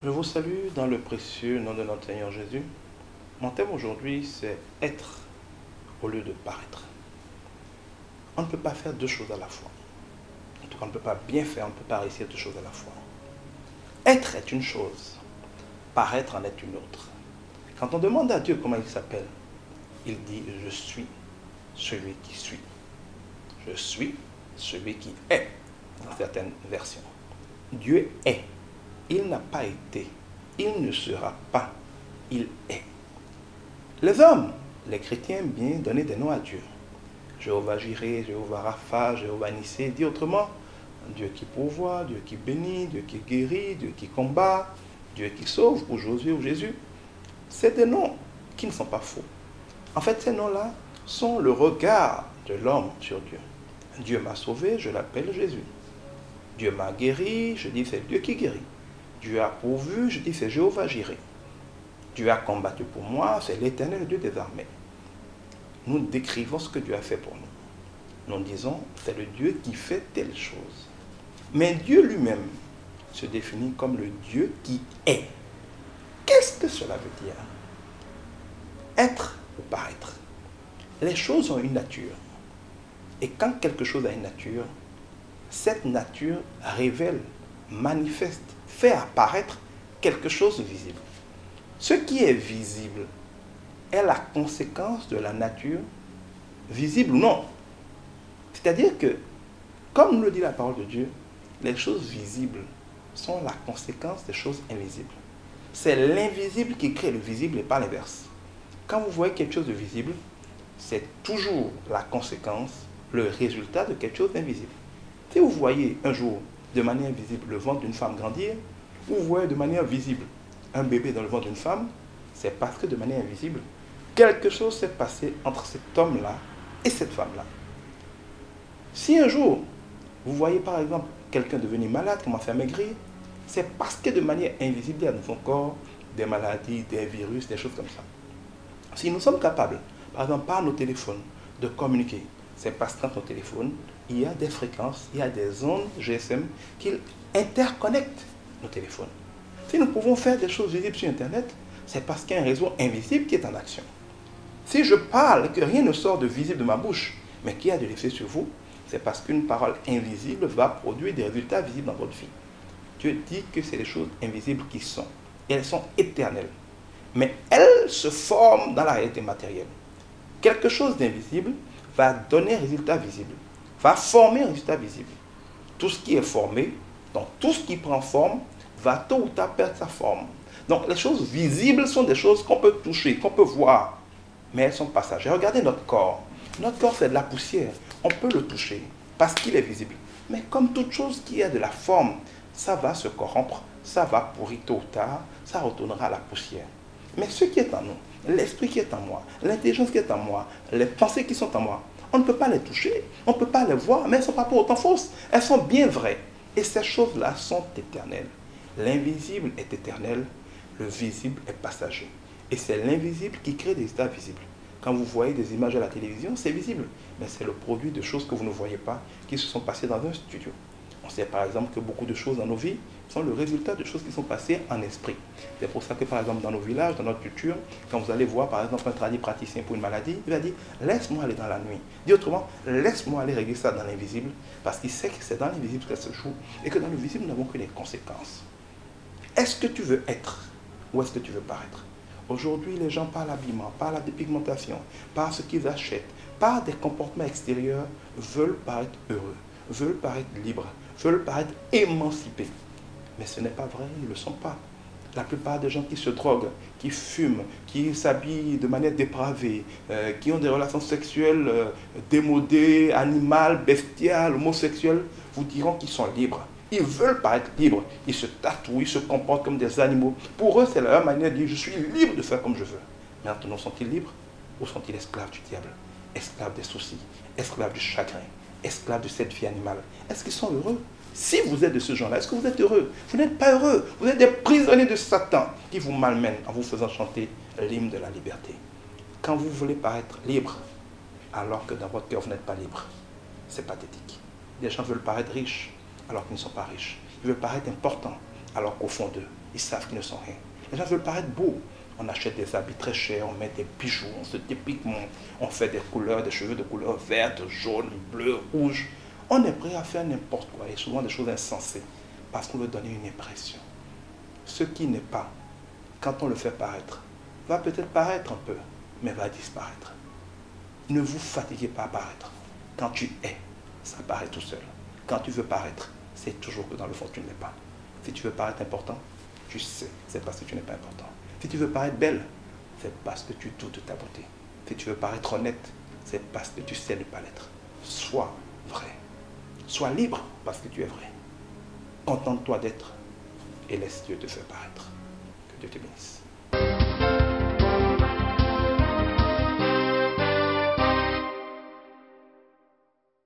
Je vous salue dans le précieux nom de notre Seigneur Jésus. Mon thème aujourd'hui, c'est être au lieu de paraître. On ne peut pas faire deux choses à la fois. En tout cas, on ne peut pas bien faire, on ne peut pas réussir deux choses à la fois. Être est une chose, paraître en est une autre. Quand on demande à Dieu comment il s'appelle, il dit « Je suis celui qui suis ». Je suis celui qui est, dans certaines versions. Dieu est. Il n'a pas été. Il ne sera pas. Il est. Les hommes, les chrétiens, aiment bien donner des noms à Dieu. Jéhovah Jireh, Jéhovah Rapha, Jéhovah Nissi, dit autrement, Dieu qui pourvoit, Dieu qui bénit, Dieu qui guérit, Dieu qui combat, Dieu qui sauve, pour Josué ou Jésus. C'est des noms qui ne sont pas faux. En fait, ces noms-là sont le regard de l'homme sur Dieu. Dieu m'a sauvé, je l'appelle Jésus. Dieu m'a guéri, je dis c'est Dieu qui guérit. Dieu a pourvu, je dis c'est Jéhovah Jireh. Dieu a combattu pour moi, c'est l'Éternel Dieu des armées. Nous décrivons ce que Dieu a fait pour nous. Nous disons, c'est le Dieu qui fait telle chose. Mais Dieu lui-même se définit comme le Dieu qui est. Qu'est-ce que cela veut dire? Être ou paraître. Les choses ont une nature. Et quand quelque chose a une nature, cette nature révèle, manifeste, fait apparaître quelque chose de visible. Ce qui est visible est la conséquence de la nature, visible ou non. C'est-à-dire que, comme le dit la parole de Dieu, les choses visibles sont la conséquence des choses invisibles. C'est l'invisible qui crée le visible et pas l'inverse. Quand vous voyez quelque chose de visible, c'est toujours la conséquence, le résultat de quelque chose d'invisible. Si vous voyez un jour, de manière visible, le ventre d'une femme grandir, ou vous voyez de manière visible un bébé dans le ventre d'une femme, c'est parce que de manière invisible, quelque chose s'est passé entre cet homme-là et cette femme-là. Si un jour, vous voyez par exemple quelqu'un devenir malade, commencer à maigrir, c'est parce que de manière invisible, il y a dans son corps des maladies, des virus, des choses comme ça. Si nous sommes capables, par exemple par nos téléphones, de communiquer, c'est parce que dans nos téléphones, il y a des fréquences, il y a des ondes GSM qui interconnectent nos téléphones. Si nous pouvons faire des choses visibles sur Internet, c'est parce qu'il y a un réseau invisible qui est en action. Si je parle et que rien ne sort de visible de ma bouche, mais qui a de l'effet sur vous, c'est parce qu'une parole invisible va produire des résultats visibles dans votre vie. Dieu dit que c'est les choses invisibles qui sont. Et elles sont éternelles. Mais elles se forment dans la réalité matérielle. Quelque chose d'invisible va donner un résultat visible, va former un résultat visible. Tout ce qui est formé, donc tout ce qui prend forme, va tôt ou tard perdre sa forme. Donc les choses visibles sont des choses qu'on peut toucher, qu'on peut voir, mais elles sont passagères. Regardez notre corps. Notre corps, c'est de la poussière. On peut le toucher parce qu'il est visible. Mais comme toute chose qui a de la forme, ça va se corrompre, ça va pourrir tôt ou tard, ça retournera à la poussière. Mais ce qui est en nous, l'esprit qui est en moi, l'intelligence qui est en moi, les pensées qui sont en moi, on ne peut pas les toucher, on ne peut pas les voir, mais elles ne sont pas pour autant fausses. Elles sont bien vraies. Et ces choses-là sont éternelles. L'invisible est éternel, le visible est passager. Et c'est l'invisible qui crée des états visibles. Quand vous voyez des images à la télévision, c'est visible. Mais c'est le produit de choses que vous ne voyez pas, qui se sont passées dans un studio. On sait par exemple que beaucoup de choses dans nos vies sont le résultat de choses qui sont passées en esprit. C'est pour ça que par exemple dans nos villages, dans notre culture, quand vous allez voir par exemple un praticien pour une maladie, il va dire « laisse-moi aller dans la nuit ». Dit autrement, laisse-moi aller régler ça dans l'invisible, parce qu'il sait que c'est dans l'invisible que ça se joue, et que dans le visible, nous n'avons que les conséquences. Est-ce que tu veux être ou est-ce que tu veux paraître? Aujourd'hui, les gens par l'habillement, par la dépigmentation, par ce qu'ils achètent, par des comportements extérieurs, veulent paraître heureux, veulent paraître libres, veulent paraître émancipés. Mais ce n'est pas vrai, ils ne le sont pas. La plupart des gens qui se droguent, qui fument, qui s'habillent de manière dépravée, qui ont des relations sexuelles démodées, animales, bestiales, homosexuelles, vous diront qu'ils sont libres. Ils veulent paraître libres. Ils se tatouent, ils se comportent comme des animaux. Pour eux, c'est la même manière de dire « je suis libre de faire comme je veux ». Mais maintenant, sont-ils libres ou sont-ils esclaves du diable? Esclaves des soucis, esclaves du chagrin, esclaves de cette vie animale. Est-ce qu'ils sont heureux? Si vous êtes de ce genre-là, est-ce que vous êtes heureux? Vous n'êtes pas heureux. Vous êtes des prisonniers de Satan qui vous malmènent en vous faisant chanter l'hymne de la liberté. Quand vous voulez paraître libre, alors que dans votre cœur, vous n'êtes pas libre, c'est pathétique. Des gens veulent paraître riches alors qu'ils ne sont pas riches. Ils veulent paraître importants alors qu'au fond d'eux, Ils savent qu'ils ne sont rien. Les gens veulent paraître beaux. On achète des habits très chers, on met des bijoux, on se typiquement, on fait des couleurs, des cheveux de couleur verte, jaune, bleu, rouge. On est prêt à faire n'importe quoi, et souvent des choses insensées, parce qu'on veut donner une impression. Ce qui n'est pas, quand on le fait paraître, va peut-être paraître un peu, mais va disparaître. Ne vous fatiguez pas à paraître. Quand tu es, ça paraît tout seul. Quand tu veux paraître, c'est toujours que dans le fond, tu ne l'es pas. Si tu veux paraître important, tu sais, c'est parce que tu n'es pas important. Si tu veux paraître belle, c'est parce que tu doutes de ta beauté. Si tu veux paraître honnête, c'est parce que tu sais ne pas l'être. Sois vrai. Sois libre parce que tu es vrai. Contente-toi d'être et laisse Dieu te faire paraître. Que Dieu te bénisse.